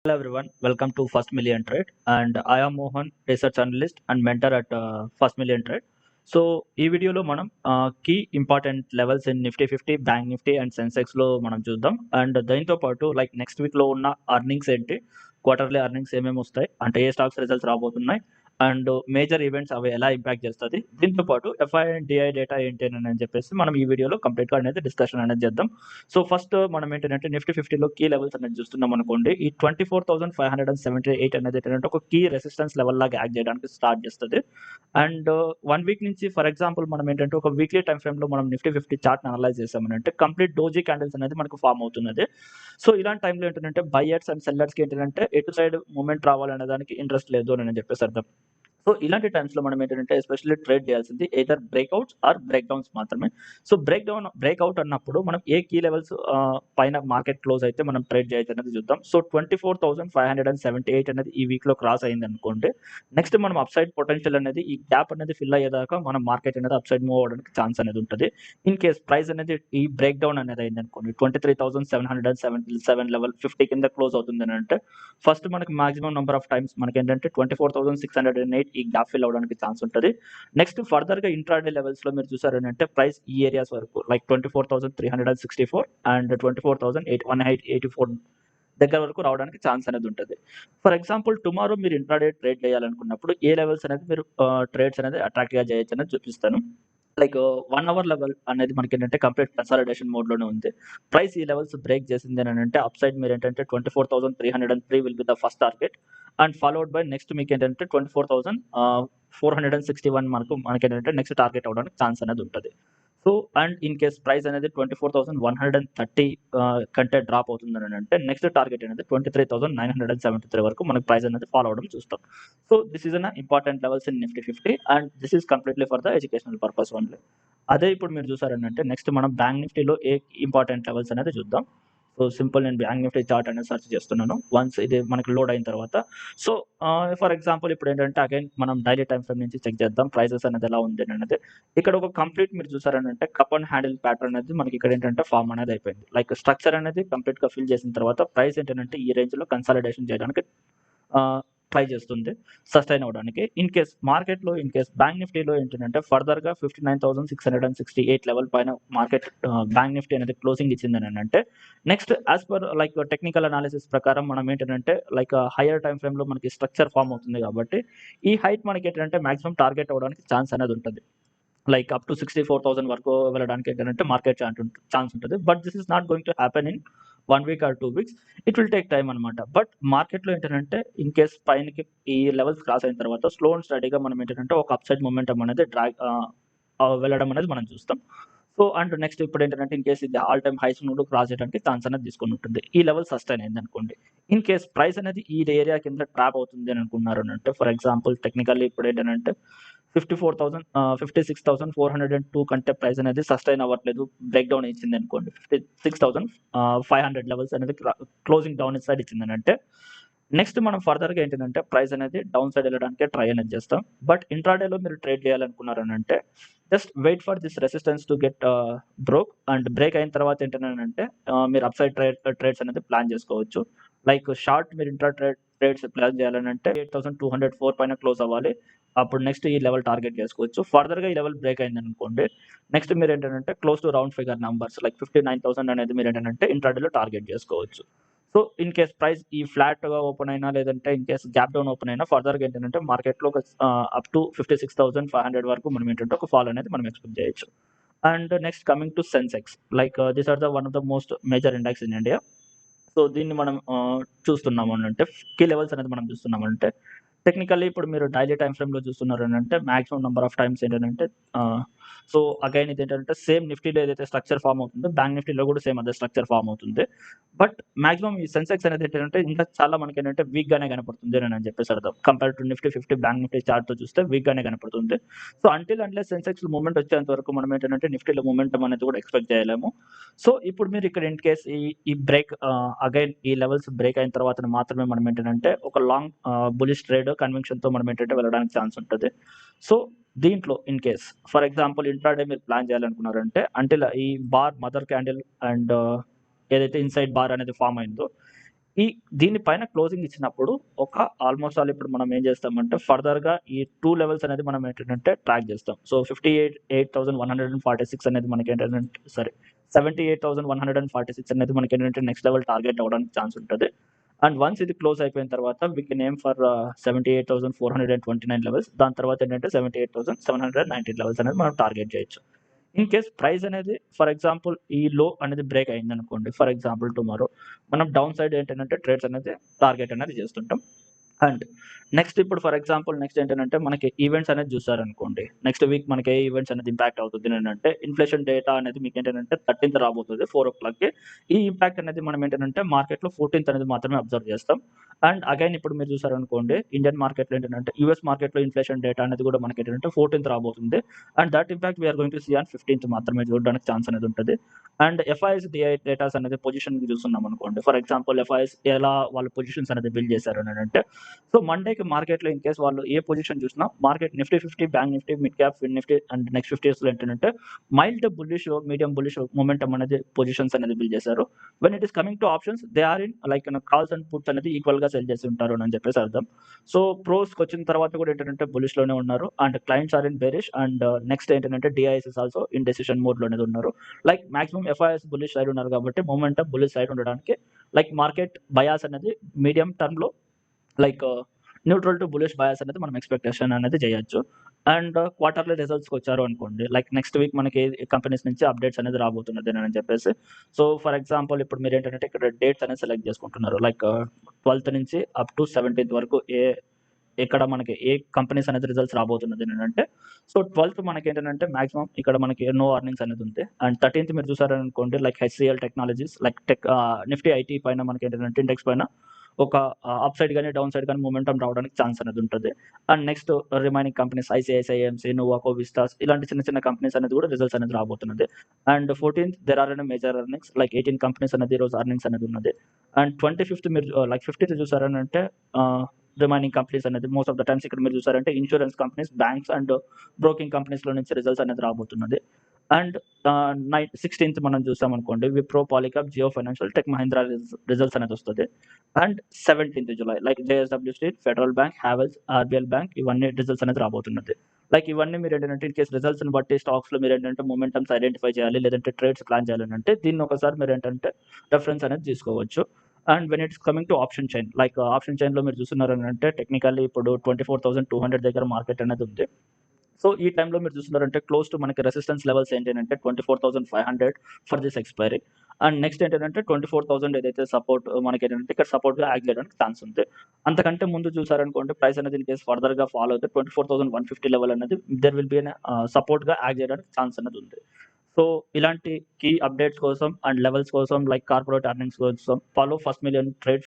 Hello everyone, welcome to First Million Trade, and I am Mohan, research analyst and mentor at First Million Trade. So ఈ వీడియోలో మనం key important levels in Nifty 50, bank Nifty and Sensex లో మనం చూద్దాం. And దీంతో పాటు like next week లో ఉన్న అర్నింగ్స్ ఏంటి, క్వార్టర్లీ అర్నింగ్స్ ఏమేమి వస్తాయి, అంటే ఏ స్టాక్స్ రిజల్ట్స్ రాబోతున్నాయి, అండ్ మేజర్ ఈవెంట్స్ అవి ఎలా ఇంపాక్ట్ చేస్తుంది, దీంతో పాటు ఎఫ్ఐ అండ్ డిఐ డేటా ఏంటి అని చెప్పేసి మనం ఈ వీడియోలో కంప్లీట్ గా అనేది డిస్కషన్ అనేది చేద్దాం. సో ఫస్ట్ మనం ఏంటంటే నిఫ్టీ 50లో కీ లెవెల్స్ అనేది చూస్తున్నాం అనుకోండి. ఈ 24,578 అనేది ఏంటంటే ఒక కీ రెసిస్టెన్స్ లెవెల్ లాగా యాక్ట్ చేయడానికి స్టార్ట్ చేస్తుంది. అండ్ 1 వీక్ నుంచి ఫర్ ఎగ్జాంపుల్ మనం ఏంటంటే ఒక వీక్లీ టైం ఫ్రేమ్ లో మనం నిఫ్టీ 50 చార్ట్ అనలైజ్ చేసామనంటే కంప్లీట్ డోజీ క్యాండిల్స్ అనేది మనకు ఫామ్ అవుతున్నది. సో ఇలాంటి టైంలో ఏంటంటే బయర్స్ అండ్ సెల్లర్స్ కి ఏంటంటే ఎటు సైడ్ మూమెంట్ రావాలనే దానికి ఇంట్రెస్ట్ లేదు అని చెప్పేసి అర్థం. సో ఇలాంటి టైమ్స్ లో మనం ఏంటంటే ఎస్పెషల్లీ ట్రేడ్ చేయాల్సింది either breakouts or break downs మాత్రమే. సో బ్రేక్అవుట్ అన్నప్పుడు మనం ఏ కీ లెవెల్స్ పైన మార్కెట్ క్లోజ్ అయితే మనం ట్రేడ్ చేయొచ్చు అనేది చూద్దాం. సో 24,578 అనేది ఈ వీక్ లో క్రాస్ అయింది అనుకోండి. నెక్స్ట్ మనం అప్సైడ్ పొటెన్షియల్ అనేది ఈ గ్యాప్ అనేది ఫిల్ అయ్యేదాకా మనం మార్కెట్ అనేది అప్సైడ్ మూవ్ అవడానికి ఛాన్స్ అనేది ఉంటుంది. ఇన్ కేస్ ప్రైస్ అనేది ఈ బ్రేక్ డౌన్ అనేది అయింది అనుకోండి, 23,777 లెవెల్ 50 కింద క్లోజ్ అవుతుంది అని అంటే ఫస్ట్ మనకి మాక్సిమం నెంబర్ ఆఫ్ టైమ్స్ మనకి ఏంటంటే 24,608 ఈ గ్యాప్ ఫిల్ అవడానికి ఛాన్స్ ఉంటుంది. నెక్స్ట్ ఫర్దర్ గా ఇంట్రాడే లెవెల్స్ లో మీరు చూసారంటే ప్రైస్ ఈ ఏరియాస్ వరకు లైక్ 24,364 అండ్ 24,184 దగ్గర వరకు రావడానికి ఛాన్స్ అనేది ఉంటుంది. ఫర్ ఎగ్జాంపుల్ టుమారో మీరు ఇంట్రాడే ట్రేడ్ చేయాలనుకున్నప్పుడు ఏ లెవెల్స్ అనేది మీరు ట్రేడ్స్ అనేది అట్రాక్ట్ గా చేయొచ్చు అనేది చూపిస్తాను. లైక్ 1 అవర్ లెవెల్ అనేది మనకి ఏంటంటే కంప్లీట్ కన్సాలిడేషన్ మోడ్ లోనే ఉంది. ప్రైస్ ఈ లెవెల్స్ బ్రేక్ చేసింది అని అంటే అప్ సైడ్ మీరు ఏంటంటే 24,303 will be the first target and followed by next మీకు ఏంటంటే 24,461 మనకి ఏంటంటే నెక్స్ట్ టార్గెట్ అవడానికి ఛాన్స్ అనేది ఉంటుంది. So and in case price అనేది 24,130 కంటే డ్రాప్ అవుతుందని అంటే నెక్స్ట్ టార్గెట్ అనేది 23,973 వరకు మనకి ప్రైస్ అనేది ఫాలో అవడం చూస్తాం. So this is an important levels in Nifty 50 and this is completely for the educational purpose only. అదే ఇప్పుడు మీరు చూసారంటే నెక్స్ట్ మనం బ్యాంక్ నిఫ్టీలో ఏ ఇంపార్టెంట్ లెవెల్స్ అనేది చూద్దాం. సో సింపుల్ నేను బ్యాంక్ నిఫ్టీ చార్ట్ అనేది సెర్చ్ చేస్తున్నాను వన్స్ ఇది మనకి లోడ్ అయిన తర్వాత. సో ఫర్ ఎగ్జాంపుల్ ఇప్పుడు ఏంటంటే అగైన్ మనం డైలీ టైం ఫ్రేమ్ నుంచి చెక్ చేద్దాం ప్రైసెస్ అనేది ఎలా ఉంది అనేది. ఇక్కడ ఒక కంప్లీట్ మీరు చూసారంటే కప్ అండ్ హ్యాండిల్ ప్యాటర్న్ అనేది మనకి ఇక్కడ ఏంటంటే ఫామ్ అనేది అయిపోయింది. లైక్ స్ట్రక్చర్ అనేది కంప్లీట్ గా ఫిల్ చేసిన తర్వాత ప్రైస్ ఏంటంటే ఈ రేంజ్ లో కన్సాలిడేషన్ చేయడానికి ట్రై చేస్తుంది సస్టైన్ అవడానికి. ఇన్ కేస్ మార్కెట్ లో ఇన్ కేస్ బ్యాంక్ నిఫ్టీలో ఏంటంటే ఫర్దర్ గా 59,668 లెవెల్ పైన మార్కెట్ బ్యాంక్ నిఫ్టీ అనేది క్లోజింగ్ ఇచ్చిందని అంటే next as per like technical analysis ప్రకారం మనం ఏంటంటే లైక్ హైయర్ టైం ఫ్రేమ్ లో మనకి స్ట్రక్చర్ ఫామ్ అవుతుంది కాబట్టి ఈ హైట్ మనకి ఏంటంటే మాక్సిమం టార్గెట్ అవడానికి ఛాన్స్ అనేది ఉంటుంది. లైక్ అప్ టు 64,000 వరకు వెళ్ళడానికి ఏంటంటే మార్కెట్ ఛాన్స్ ఉంటుంది. But this is not going to happen in 1 week or 2 weeks. It will take time అనమాట. బట్ మార్కెట్లో ఏంటంటే ఇన్ కేస్ పైనకి ఈ లెవెల్స్ క్రాస్ అయిన తర్వాత స్లో అండ్ స్టడీగా మనం ఏంటంటే ఒక అప్సైడ్ మొమెంటం అనేది వెళ్ళడం అనేది మనం చూస్తాం. సో అండ్ నెక్స్ట్ ఇప్పుడు ఏంటంటే ఇన్ కేస్ ఇది ఆల్ టైమ్ హైస్ నుండి క్రాస్ చేయడానికి ఛాన్స్ అనేది తీసుకొని ఉంటుంది. ఈ లెవెల్ సస్టైన్ అయింది అనుకోండి. ఇన్ కేస్ ప్రైస్ అనేది ఈ ఏరియా కింద ట్రాప్ అవుతుంది అని అనుకున్నారు అంటే ఫర్ ఎగ్జాంపుల్ టెక్నికల్లీ ఇప్పుడు ఏంటంటే 56,402 కంటే ప్రైస్ అనేది సస్టైన్ అవ్వట్లేదు, బ్రేక్ డౌన్ ఇచ్చింది అనుకోండి. 56,500 లెవెల్స్ అనేది క్లోజింగ్ డౌన్ సైడ్ ఇచ్చింది అంటే నెక్స్ట్ మనం ఫర్దర్ గా ఏంటంటే ప్రైస్ అనేది డౌన్ సైడ్ వెళ్ళడానికి ట్రై అనేది చేస్తాం. బట్ ఇంట్రాడేలో మీరు ట్రేడ్ చేయాలనుకున్నారనంటే just wait for this resistance to get broke and break అయిన తర్వాత ఏంటంటే మీరు అప్ సైడ్ ట్రేడ్స్ అనేది ప్లాన్ చేసుకోవచ్చు. లైక్ షార్ట్ మీరు ట్రేడ్స్ ప్లాన్ చేయాలంటే 8,204 పైన క్లోజ్ అవ్వాలి. అప్పుడు నెక్స్ట్ ఈ లెవెల్ టార్గెట్ చేసుకోవచ్చు. ఫర్దర్ గా ఈ లెవెల్ బ్రేక్ అయింది అనుకోండి నెక్స్ట్ మీరు ఏంటంటే close to round figure numbers like 59,000 అనేది మీరు ఏంటంటే ఇంట్రాడేలో టార్గెట్ చేసుకోవచ్చు. సో ఇన్ కేస్ ప్రైస్ ఈ ఫ్లాట్ గా ఓపెన్ అయినా లేదంటే in case gap down open అయినా ఫర్దర్ గా ఏంటంటే మార్కెట్ లో అప్ టు 56,500 వరకు మనం ఏంటంటే ఒక ఫాల్ అనేది మనం ఎక్స్పెక్ట్ చేయొచ్చు. And next coming to Sensex like this are the one of the most major index in India. So దీన్ని మనం చూస్తున్నాము అంటే కీ లెవెల్స్ అనేది మనం చూస్తున్నాము అంటే టెక్నికల్లీ ఇప్పుడు మీరు డైలీ టైం ఫ్రేమ్ లో చూస్తున్నారు అంటే మాక్సిమం నెంబర్ ఆఫ్ టైమ్స్ ఏంటంటే సో అగైన్ ఇది ఏంటంటే సేమ్ నిఫ్టీలో ఏదైతే స్ట్రక్చర్ ఫామ్ అవుతుందో బ్యాంక్ నిఫ్టీలో కూడా సేమ్ అదే స్ట్రక్చర్ ఫామ్ అవుతుంది. బట్ మాక్సిమం ఈ సెన్సెక్స్ అనేది ఏంటంటే ఇంకా చాలా మనకి ఏంటంటే వీక్ గానే కనపడుతుంది అని చెప్పేసి అర్థం. Compare to Nifty 50 bank Nifty chart తో చూస్తే వీక్ గానే కనపడుతుంది. సో అంటిల్ సెన్సెక్స్ మూవ్మెంట్ వచ్చేంత వరకు మనం ఏంటంటే నిఫ్టీలో మూవ్మెంట్ అనేది కూడా ఎక్స్పెక్ట్ చేయలేము. సో ఇప్పుడు మీరు ఇక్కడ ఇన్ కేస్ ఈ బ్రేక్ అగైన్ ఈ లెవెల్స్ బ్రేక్ అయిన తర్వాత మాత్రమే మనం ఏంటంటే ఒక లాంగ్ బులిష్ ట్రేడ్ కన్వెన్షన్ తో మనం ఏంటంటే వెళ్ళడానికి ఛాన్స్ ఉంటుంది. సో దీంట్లో in case for example intraday మీరు ప్లాన్ చేయాలనుకున్నారంటే అంటిల్ ఈ బార్ మదర్ క్యాండిల్ అండ్ ఏదైతే ఇన్సైడ్ బార్ అనేది ఫామ్ అయిందో దీని పైన క్లోజింగ్ ఇచ్చినప్పుడు ఒక ఆల్మోస్ట్ ఆల్ ఇప్పుడు మనం ఏం చేస్తామంటే ఫర్దర్‌గా ఈ 2 లెవెల్స్ అనేది మనం ఏంటంటే ట్రాక్ చేస్తాం. సో 58,146 అనేది మనకేంటంటే 78,146 అనేది మనకేంటంటే నెక్స్ట్ లెవెల్ టార్గెట్ అవ్వడానికి ఛాన్స్ ఉంటది. అండ్ వన్స్ ఇది క్లోజ్ అయిపోయిన తర్వాత we can aim for 78,429 levels. దాని తర్వాత ఏంటంటే 78,719 లెవెల్స్ అనేది మనం టార్గెట్ చేయొచ్చు. ఇన్ కేస్ ప్రైస్ అనేది ఫర్ ఎగ్జాంపుల్ ఈ లో అనేది బ్రేక్ అయిందనుకోండి. ఫర్ ఎగ్జాంపుల్ టుమారో మనం డౌన్ సైడ్ ఏంటంటే ట్రేడ్స్ అనేది టార్గెట్ అనేది చేస్తుంటాం. అండ్ నెక్స్ట్ ఇప్పుడు ఫర్ ఎగ్జాంపుల్ నెక్స్ట్ ఏంటంటే మనకి ఈవెంట్స్ అనేది చూసారనుకోండి. నెక్స్ట్ వీక్ మనకి ఏ ఈవెంట్స్ అనేది ఇంపాక్ట్ అవుతుంది అంటే ఇన్‌ఫ్లేషన్ డేటా అనేది మీకేంటంటే 13థ్ రాబోతది 4:00కి. ఈ ఇంపాక్ట్ అనేది మనం ఏంటంటే మార్కెట్‌లో 14థ్ అనేది మాత్రమే అబ్జర్వ్ చేస్తాం. అండ్ అగైన్ ఇప్పుడు మీరు చూసారనుకోండి ఇండియన్ మార్కెట్‌లో ఏంటంటే యూఎస్ మార్కెట్‌లో ఇన్‌ఫ్లేషన్ డేటా అనేది కూడా మనకేంటంటే 14థ్ రాబోతుంది. And that impact we are going to see on 15థ్ మాత్రమే చూడడానికి ఛాన్స్ అనేది ఉంటది. అండ్ ఎఫ్ఐఎస్, డిఐ డేటాస్ అనేది పొజిషన్‌కి చూస్తున్నామనుకోండి. ఫర్ ఎగ్జాంపుల్ ఎఫ్ఐఎస్ ఎలా వాళ్ళ పొజిషన్స్ అనేది బిల్డ్ చేశారు అంటే సో మండేకి మార్కెట్‌లో ఇన్ కేస్ వాళ్ళు ఏ పొజిషన్ చూసినా market Nifty 50, bank Nifty, mid cap, fin Nifty and next 50స్‌లో ఏంటంటే mild bullish, medium bullish momentum అనేది పొజిషన్స్ అనేది బిల్డ్ చేశారు. When it is coming to options they are in like calls and puts అనేది ఈక్వల్‌గా cell చేసి ఉంటారు అని చెప్పేసి అర్థం. సో ప్రోస్‌కొచ్చిన తర్వాత కూడా ఏంటంటే బుల్లిష్‌లోనే ఉన్నారు. And clients are in bearish and next ఏంటంటే DIIs is also in decision మోడ్‌లో అనేది ఉన్నారు. Like maximum FIIs bullish side ఉన్నారు కాబట్టి మొమెంటమ్ బుల్లిష్ సైడ్ ఉండడానికి లైక్ మార్కెట్ బయాస్ అనేది మీడియం టర్మ్‌లో like neutral to bullish bias అనేది మనం ఎక్స్‌పెక్టేషన్ అనేది చేయొచ్చు. అండ్ క్వార్టర్లీ రిజల్ట్స్‌కొచ్చారు అనుకోండి. లైక్ నెక్స్ట్ వీక్ మనకి కంపెనీస్ నుంచి అప్డేట్స్ అనేది రాబోతున్నదేనని చెప్పేసి. సో ఫర్ ఎగ్జాంపుల్ ఇప్పుడు మీరేంటంటే ఇక్కడ డేట్స్ అనేది సెలెక్ట్ చేసుకుంటున్నారు. లైక్ 12థ్ నుంచి అప్ టు 17థ్ వరకు ఎక్కడ మనకి ఏ కంపెనీస్ అనేది రిజల్ట్స్ రాబోతున్నది అంటే సో 12థ్ మనకేంటంటే మాక్సిమం ఇక్కడ మనకి నో ఎర్నింగ్స్ అనేది ఉంది. అండ్ 13థ్ మీరు చూసారనుకోండి like HCL technologies like Nifty IT పైన మనకేంటంటే ఇండెక్స్ పైన ఒక అప్ సైడ్ గాని, డౌన్ సైడ్ గాని మొమెంటమ్ రావడానికి ఛాన్స్ అనేది ఉంటది. And next remaining companies ICICI, MC, Nuvoco, Vistas ఇలాంటి చిన్న చిన్న కంపెనీస్ అనేది కూడా రిజల్ట్స్ అనేది రాబోతున్నది. అండ్ 14థ్ there are any major earnings like 18 companies అనేది ఈరోజు ఎర్నింగ్స్ అనేది ఉన్నది. అండ్ 25థ్ మీరు లైక్ 50థ్ చూసారనంటే రిమైనింగ్ కంపెనీస్ అనేది మోస్ట్ ఆఫ్ ద టైమ్స్ ఇక్కడ మీరు చూసారంటే insurance companies, banks and broking కంపెనీస్‌లో నుంచి రిజల్ట్స్ అనేది రాబోతున్నది. అండ్ 16థ్ మనం చూసామనుకోండి Wipro, Polycab, Jio financial, tech Mahindra results అనేది వస్తది. అండ్ 17థ్ July like JSW steel, federal bank, Havells, RBL bank ఇవన్నీ రిజల్ట్స్ అనేది రాబోతున్నది. లైక్ ఇవన్నీ మీరేంటంటే ఇన్ కేస్ రిజల్ట్స్‌ని బట్టి స్టాక్స్‌లో మీరేంటంటే మొమెంటమ్స్ ఐడెంటిఫై చేయాలి. లేదంటే ట్రేడ్స్ ప్లాన్ చేయాలనంటే దీన్ని ఒకసారి మీరేంటంటే రెఫరెన్స్ అనేది తీసుకోవచ్చు. And when it's coming to option chain like option చైన్‌లో మీరు చూస్తున్నారనంటే టెక్నికల్లీ ఇప్పుడు 24,200 దగ్గర మార్కెట్ అనేది ఉంది. సో ఈ టైంలో మీరు చూస్తున్నారంటే క్లోజ్ టు మనకి రెసిస్టెన్స్ లెవెల్స్ ఏంటంటే 24,500 for this expiry. And next ఏంటంటే 24,000 ఏదైతే సపోర్ట్ మనకేంటంటే ఇక్కడ సపోర్ట్‌గా యాక్ట్ చేయడానికి ఛాన్స్ ఉంది. అంతకంటే ముందు చూసారనుకోండి ప్రైస్ అనేది ఇన్ కేస్ ఫర్దర్‌గా ఫాలో అయితే 24,150 లెవెల్ అనేది దేర్ విల్ బి ఎన్ సపోర్ట్‌గా యాక్ట్ చేయడానికి ఛాన్స్ అనేది ఉంది. సో ఇలాంటి కీ అప్డేట్స్ కోసం అండ్ లెవెల్స్ కోసం లైక్ కార్పొరేట్ ఎర్నింగ్స్ కోసం ఫాలో ఫస్ట్ మిలియన్ ట్రేడ్